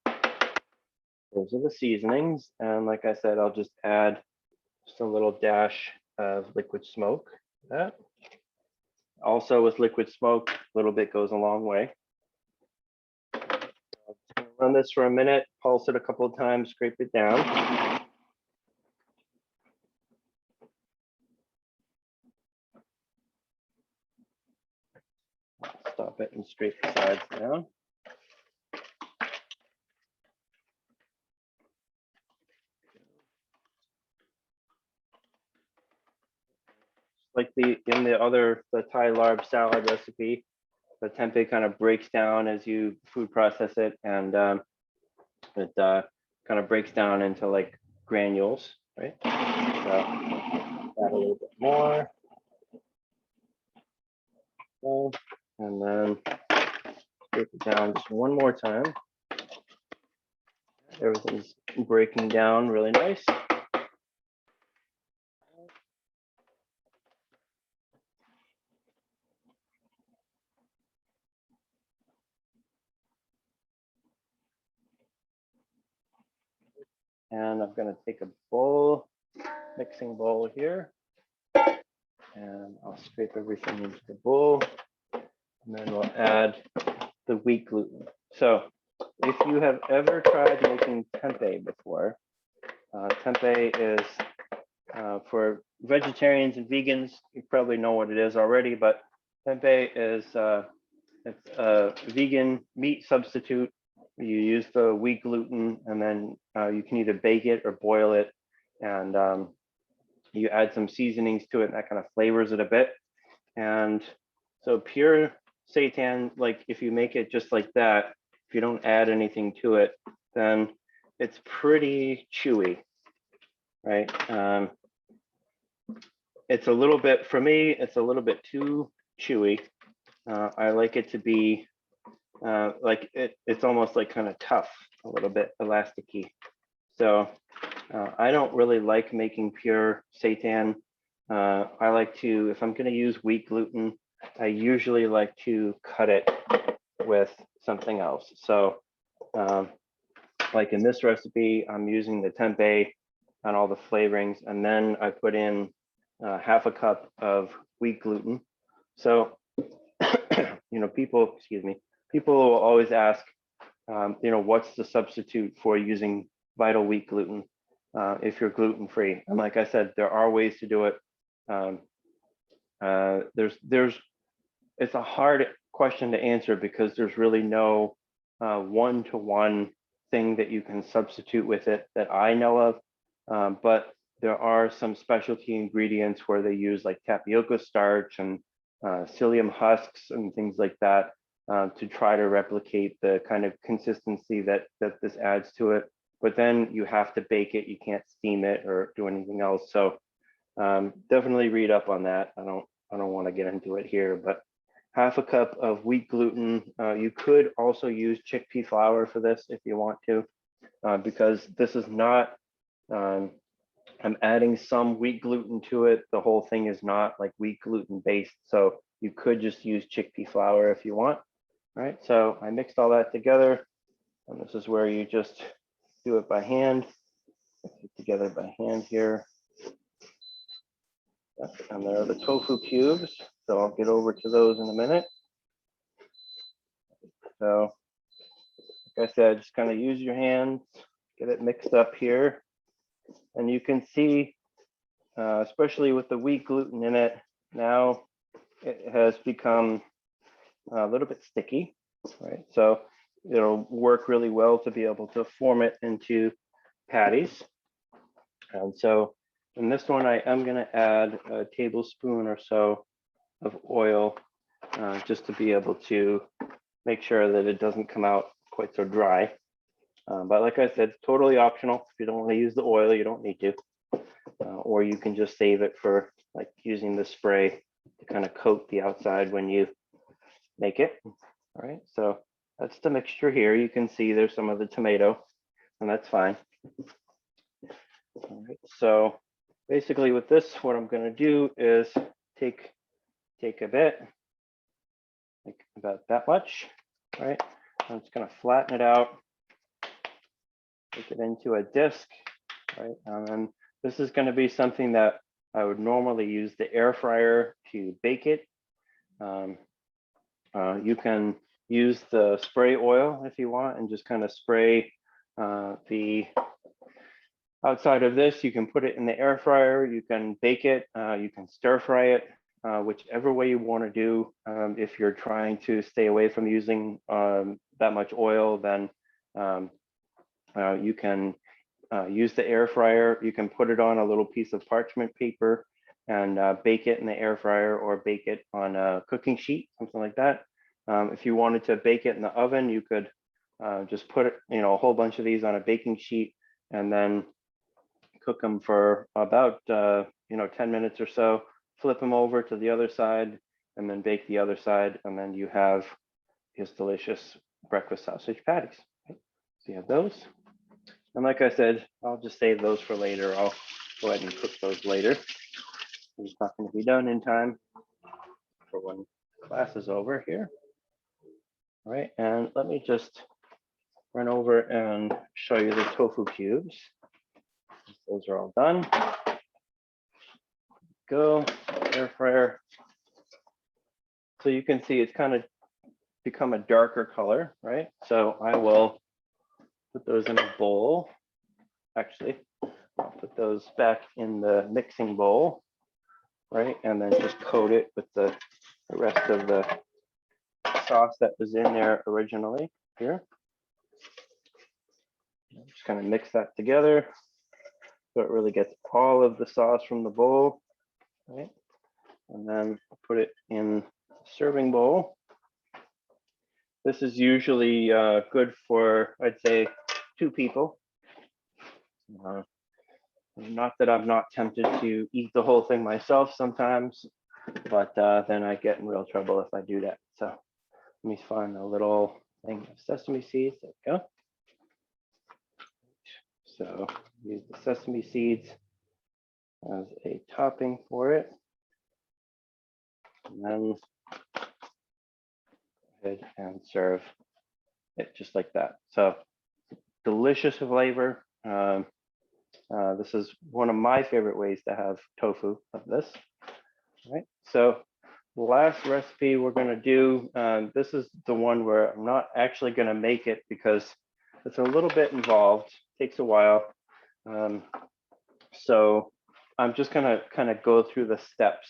those are the seasonings. And like I said, I'll just add just a little dash of liquid smoke. That also with liquid smoke, a little bit goes a long way. I'm just gonna run this for a minute, pulse it a couple of times, scrape it down. Stop it and scrape the sides down. Like in the Thai larb salad recipe, the tempeh kind of breaks down as you food process it, and it kind of breaks down into like granules, right? So add a little bit more. Okay. And then scrape it down just one more time. Everything's breaking down really nice. And I'm gonna take a bowl, mixing bowl here. And I'll scrape everything into the bowl. And then we'll add the wheat gluten. So if you have ever tried making tempeh before, tempeh is for vegetarians and vegans, you probably know what it is already, but tempeh is it's a vegan meat substitute. You use the wheat gluten, and then you can either bake it or boil it, and you add some seasonings to it, and that kind of flavors it a bit. And so pure seitan, like if you make it just like that, if you don't add anything to it, then it's pretty chewy, right? It's a little bit, for me, it's a little bit too chewy. I like it to be like it's almost like kind of tough, a little bit elasticy. So I don't really like making pure seitan. I like to, if I'm going to use wheat gluten, I usually like to cut it with something else. So like in this recipe, I'm using the tempeh and all the flavorings, and then I put in half a cup of wheat gluten. So, people, excuse me, people will always ask, what's the substitute for using vital wheat gluten if you're gluten-free? And like I said, there are ways to do it. It's a hard question to answer because there's really no one-to-one thing that you can substitute with it that I know of. But there are some specialty ingredients where they use like tapioca starch and psyllium husks and things like that to try to replicate the kind of consistency that this adds to it. But then you have to bake it. You can't steam it or do anything else. So definitely read up on that. I don't want to get into it here, but half a cup of wheat gluten. You could also use chickpea flour for this if you want to, because this is not, I'm adding some wheat gluten to it. The whole thing is not like wheat gluten based. So you could just use chickpea flour if you want. All right, so I mixed all that together. And this is where you just do it by hand. Mix it together by hand here. And there are the tofu cubes. So I'll get over to those in a minute. So like I said, just kind of use your hands, get it mixed up here. And you can see, especially with the wheat gluten in it, now it has become a little bit sticky, right? So it'll work really well to be able to form it into patties. And so in this one, I am going to add a tablespoon or so of oil just to be able to make sure that it doesn't come out quite so dry. But like I said, totally optional. If you don't want to use the oil, you don't need to. Or you can just save it for like using the spray to kind of coat the outside when you make it. All right, so that's the mixture here. You can see there's some of the tomato, and that's fine. All right, so basically with this, what I'm going to do is take a bit, like about that much, right? I'm just going to flatten it out, take it into a disc, right? And then this is going to be something that I would normally use the air fryer to bake it. You can use the spray oil if you want and just kind of spray the outside of this. You can put it in the air fryer, you can bake it, you can stir fry it, whichever way you want to do. If you're trying to stay away from using that much oil, then you can use the air fryer. You can put it on a little piece of parchment paper and bake it in the air fryer or bake it on a cooking sheet, something like that. If you wanted to bake it in the oven, you could just put it, a whole bunch of these on a baking sheet and then cook them for about 10 minutes or so, flip them over to the other side and then bake the other side. And then you have these delicious breakfast sausage patties. Okay. So you have those. And like I said, I'll just save those for later. I'll go ahead and cook those later. It's not going to be done in time for when class is over here. All right, and let me just run over and show you the tofu cubes. those are all done. Go, air fryer. So you can see it's kind of become a darker color, right? So I will put those in a bowl. Actually, I'll put those back in the mixing bowl, right? And then just coat it with the rest of the sauce that was in there originally here. Just kind of mix that together so it really gets all of the sauce from the bowl, right? And then put it in a serving bowl. This is usually good for, I'd say, 2 people. Not that I'm not tempted to eat the whole thing myself sometimes, but then I get in real trouble if I do that. So let me find a little thing of sesame seeds. There we go. So use the sesame seeds as a topping for it. And then go ahead and serve it just like that. So delicious flavor. This is one of my favorite ways to have tofu of this. All right. So the last recipe we're going to do, this is the one where I'm not actually going to make it because it's a little bit involved, takes a while. So I'm just going to kind of go through the steps.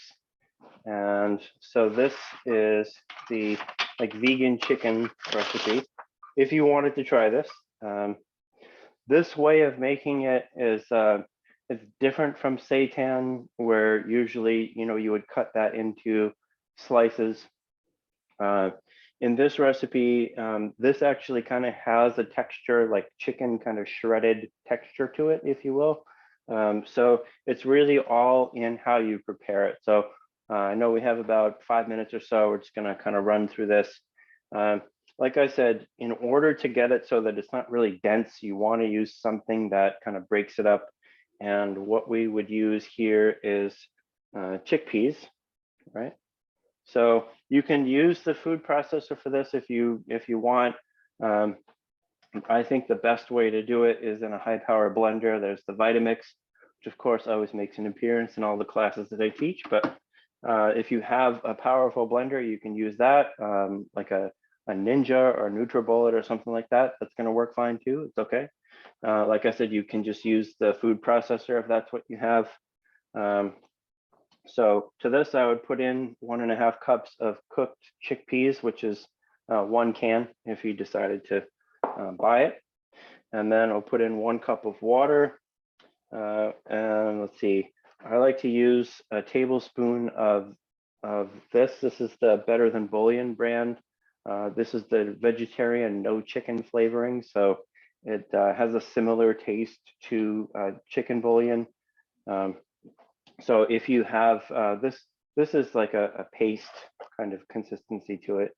And so this is the vegan chicken recipe. If you wanted to try this, this way of making it is it's different from seitan, where usually you would cut that into slices. In this recipe, this actually kind of has a texture like chicken, kind of shredded texture to it, if you will. So it's really all in how you prepare it. So I know we have about 5 minutes or so. We're just going to kind of run through this. Like I said, in order to get it so that it's not really dense, you want to use something that kind of breaks it up. And what we would use here is chickpeas, right? So you can use the food processor for this if you want. I think the best way to do it is in a high power blender. There's the Vitamix, which of course always makes an appearance in all the classes that I teach. But if you have a powerful blender, you can use that, like a Ninja or NutriBullet or something like that. That's going to work fine too. It's okay. Like I said, you can just use the food processor if that's what you have. So to this, I would put in 1.5 cups of cooked chickpeas, which is 1 can if you decided to buy it. And then I'll put in 1 cup of water. And let's see, I like to use a tablespoon of this. This is the Better Than Bouillon brand. This is the vegetarian no chicken flavoring. So it has a similar taste to chicken bouillon. So if you have this is like a paste kind of consistency to it.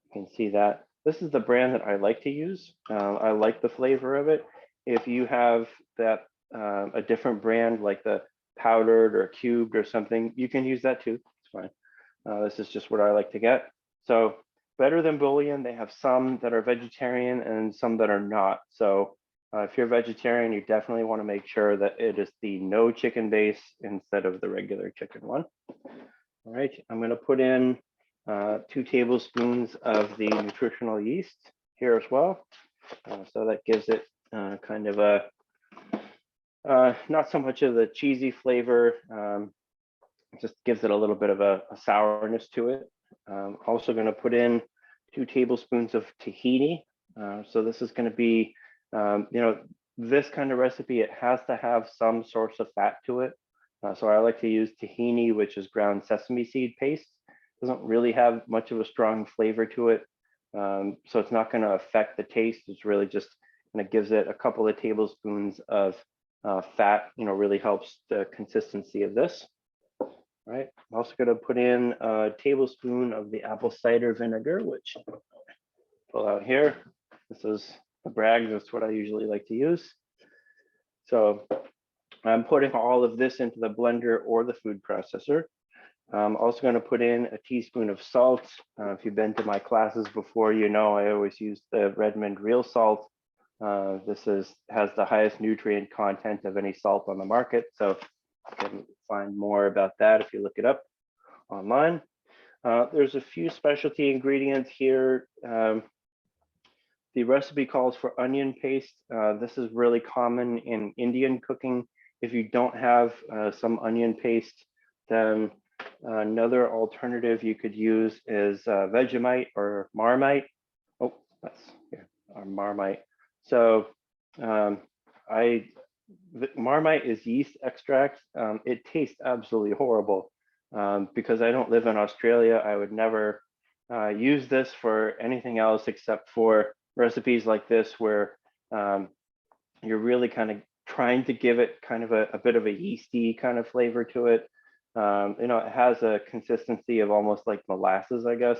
You can see that. This is the brand that I like to use. I like the flavor of it. If you have that a different brand like the powdered or cubed or something, you can use that too. It's fine. This is just what I like to get. So Better Than Bouillon, they have some that are vegetarian and some that are not. So if you're vegetarian, you definitely want to make sure that it is the no chicken base instead of the regular chicken one. All right, I'm going to put in 2 tablespoons of the nutritional yeast here as well. So that gives it kind of a, not so much of the cheesy flavor, just gives it a little bit of a sourness to it. Also going to put in 2 tablespoons of tahini. So this is going to be, this kind of recipe, it has to have some source of fat to it. So I like to use tahini, which is ground sesame seed paste. Doesn't really have much of a strong flavor to it. So it's not going to affect the taste. It's really just kind of gives it a couple of tablespoons of fat, really helps the consistency of this. All right, I'm also going to put in a tablespoon of the apple cider vinegar, which I'll pull out here. This is a brag, that's what I usually like to use. So I'm putting all of this into the blender or the food processor. I'm also going to put in a teaspoon of salt. If you've been to my classes before, I always use the Redmond real salt. This has the highest nutrient content of any salt on the market. So you can find more about that if you look it up online. There's a few specialty ingredients here. The recipe calls for onion paste. This is really common in Indian cooking. If you don't have some onion paste, then another alternative you could use is Vegemite or Marmite. Oh, that's here, or Marmite. So Marmite is yeast extract. It tastes absolutely horrible. Because I don't live in Australia, I would never use this for anything else except for recipes like this, where you're really kind of trying to give it kind of a bit of a yeasty kind of flavor to it. You know, it has a consistency of almost like molasses, I guess.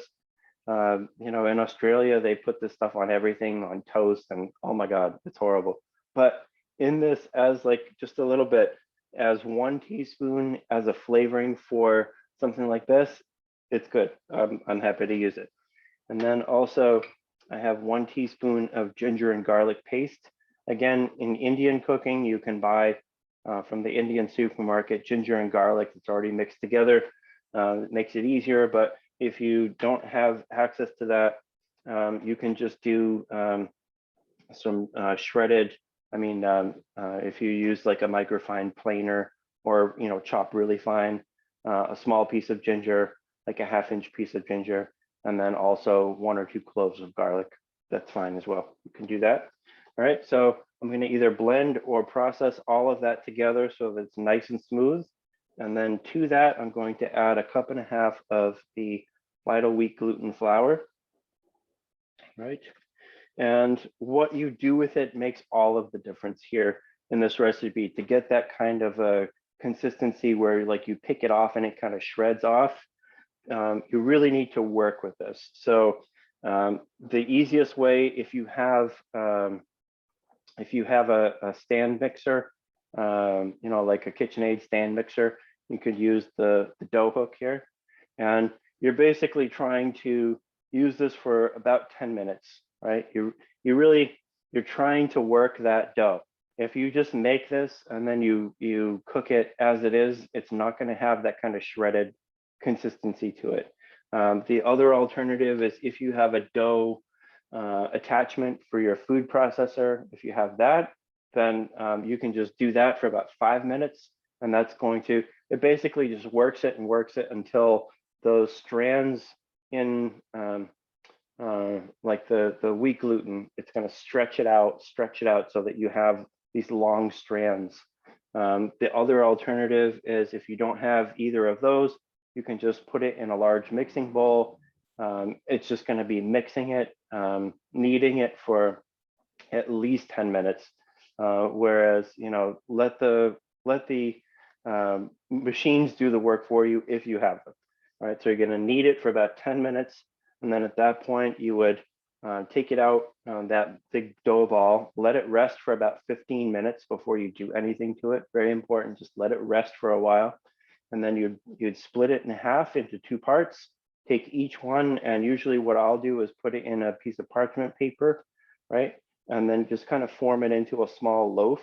You know, in Australia, they put this stuff on everything, on toast, and oh my God, it's horrible. But in this, as like just a little bit, as 1 teaspoon as a flavoring for something like this, it's good. I'm happy to use it. And then also I have 1 teaspoon of ginger and garlic paste. Again, in Indian cooking, you can buy from the Indian supermarket ginger and garlic. It's already mixed together. It makes it easier, but if you don't have access to that, you can just do some shredded. I mean, if you use like a microfine planer, or you know, chop really fine, a small piece of ginger, like a 1/2 inch piece of ginger, and then also 1 or 2 cloves of garlic. That's fine as well. You can do that. All right, so I'm going to either blend or process all of that together so that it's nice and smooth. And then to that, I'm going to add 1.5 cups of the Vital Wheat gluten flour. Right. And what you do with it makes all of the difference here in this recipe. To get that kind of a consistency where like you pick it off and it kind of shreds off, you really need to work with this. So the easiest way, if you have a stand mixer, you know, like a KitchenAid stand mixer, you could use the dough hook here. And you're basically trying to use this for about 10 minutes, right? You're trying to work that dough. If you just make this and then you cook it as it is, it's not going to have that kind of shredded consistency to it. The other alternative is if you have a dough attachment for your food processor, if you have that, then you can just do that for about 5 minutes, and that's going to, it basically just works it and works it until those strands in like the wheat gluten, it's going to stretch it out so that you have these long strands. The other alternative is if you don't have either of those, you can just put it in a large mixing bowl. It's just going to be mixing it, kneading it for at least 10 minutes. Whereas, you know, let the machines do the work for you if you have them. All right, so you're going to knead it for about 10 minutes. And then at that point, you would take it out, that big dough ball, let it rest for about 15 minutes before you do anything to it. Very important, just let it rest for a while. And then you'd split it in half into 2 parts, take each one, and usually what I'll do is put it in a piece of parchment paper, right? And then just kind of form it into a small loaf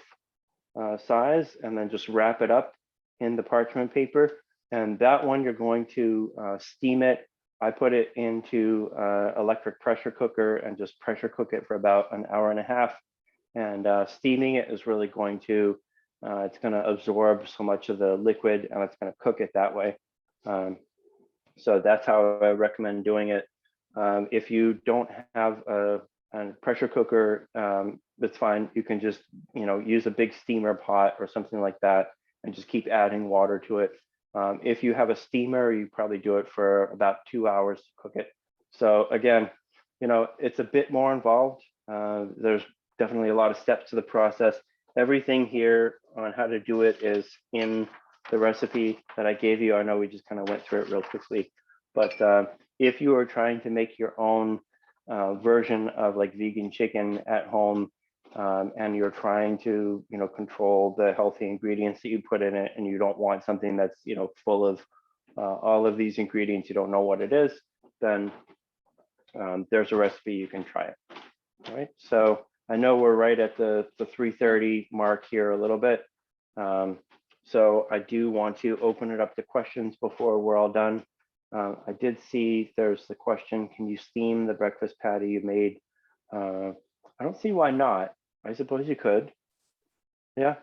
size, and then just wrap it up in the parchment paper. And that one, you're going to steam it. I put it into electric pressure cooker and just pressure cook it for about 1.5 hours. And steaming it is really going to, it's going to absorb so much of the liquid, and it's going to cook it that way. So that's how I recommend doing it. If you don't have a pressure cooker, that's fine. You can just, you know, use a big steamer pot or something like that, and just keep adding water to it. If you have a steamer, you probably do it for about 2 hours to cook it. So again, you know, it's a bit more involved. There's definitely a lot of steps to the process. Everything here on how to do it is in the recipe that I gave you. I know we just kind of went through it real quickly, but if you are trying to make your own version of like vegan chicken at home, and you're trying to, you know, control the healthy ingredients that you put in it, and you don't want something that's, you know, full of all of these ingredients, you don't know what it is, then there's a recipe you can try it. All right, so I know we're right at the 3:30 mark here a little bit. So I do want to open it up to questions before we're all done. I did see there's the question, can you steam the breakfast patty you made? I don't see why not. I suppose you could. Yeah.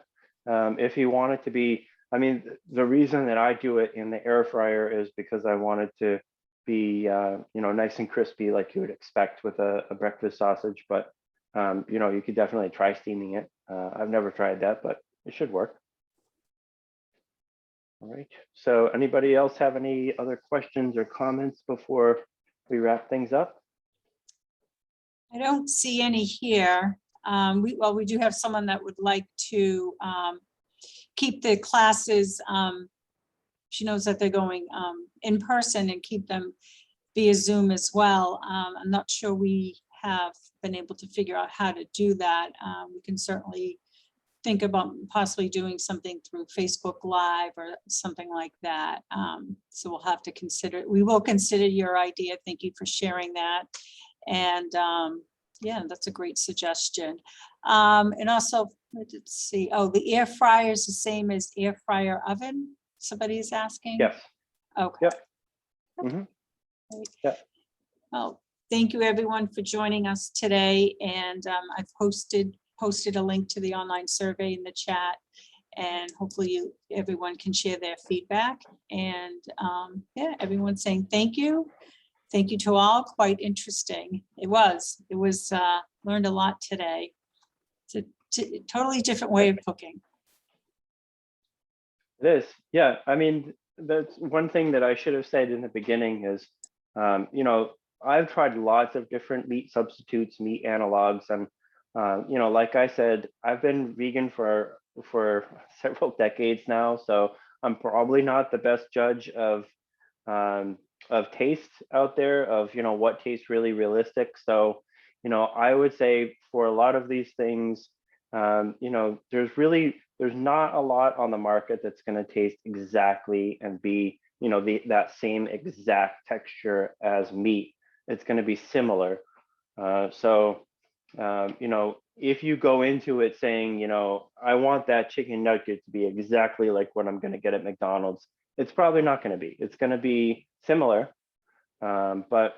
If you want it to be, I mean, the reason that I do it in the air fryer is because I want it to be, you know, nice and crispy like you would expect with a breakfast sausage. But, you know, you could definitely try steaming it. I've never tried that, but it should work. All right. So anybody else have any other questions or comments before we wrap things up? I don't see any here. Well, we do have someone that would like to keep the classes. She knows that they're going in person and keep them via Zoom as well. I'm not sure we have been able to figure out how to do that. We can certainly think about possibly doing something through Facebook Live or something like that. So we'll have to consider it. We will consider your idea. Thank you for sharing that. And yeah, that's a great suggestion. And also, let's see, oh, the air fryer is the same as air fryer oven? Somebody is asking? Yes. Okay. Yep. Great. Yep. Well, thank you everyone for joining us today. And I've posted a link to the online survey in the chat. And hopefully everyone can share their feedback. And yeah, everyone's saying thank you. Thank you to all. Quite interesting. It was learned a lot today. It's a totally different way of cooking. It is. Yeah. I mean, that's one thing that I should have said in the beginning is, you know, I've tried lots of different meat substitutes, meat analogs, and you know, like I said, I've been vegan for several decades now, so I'm probably not the best judge of taste out there, of, you know, what tastes really realistic. So, you know, I would say for a lot of these things, you know, there's not a lot on the market that's going to taste exactly and be, you know, that same exact texture as meat. It's going to be similar. So, you know, if you go into it saying, you know, I want that chicken nugget to be exactly like what I'm going to get at McDonald's, it's probably not going to be. It's going to be similar. But,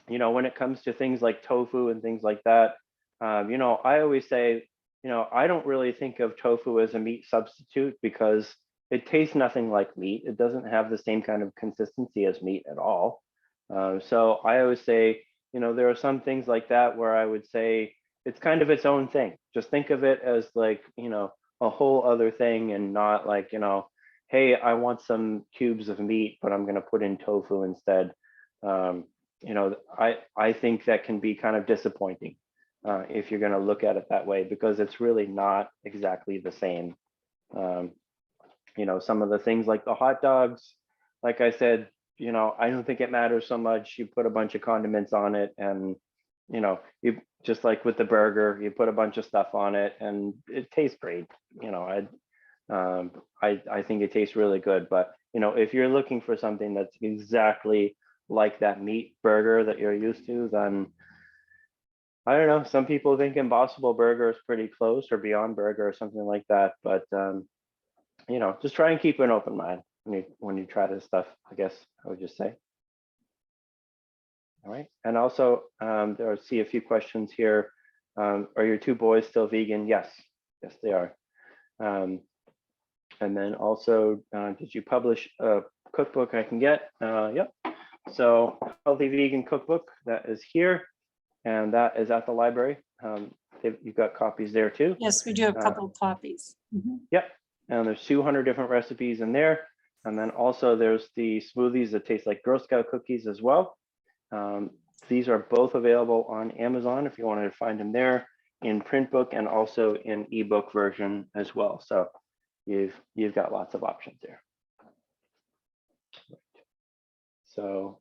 you know, when it comes to things like tofu and things like that, you know, I always say, you know, I don't really think of tofu as a meat substitute because it tastes nothing like meat. It doesn't have the same kind of consistency as meat at all. So I always say, you know, there are some things like that where I would say it's kind of its own thing. Just think of it as like, you know, a whole other thing, and not like, you know, hey, I want some cubes of meat, but I'm going to put in tofu instead. You know, I think that can be kind of disappointing if you're going to look at it that way, because it's really not exactly the same. You know, some of the things like the hot dogs, like I said, you know, I don't think it matters so much. You put a bunch of condiments on it, and, you know, you just like with the burger, you put a bunch of stuff on it and it tastes great. You know, I think it tastes really good. But, you know, if you're looking for something that's exactly like that meat burger that you're used to, then I don't know. Some people think Impossible Burger is pretty close, or Beyond Burger or something like that. But you know, just try and keep an open mind when you try this stuff, I guess I would just say. All right. And also, there I see a few questions here. Are your two boys still vegan? Yes. Yes, they are. And then also, did you publish a cookbook I can get? Yep. So Healthy Vegan Cookbook, that is here. And that is at the library. You've got copies there too. Yes, we do have a couple of copies. Yep. And there's 200 different recipes in there. And then also there's the smoothies that taste like Girl Scout cookies as well. These are both available on Amazon if you wanted to find them there, in print book and also in ebook version as well. So you've got lots of options there. So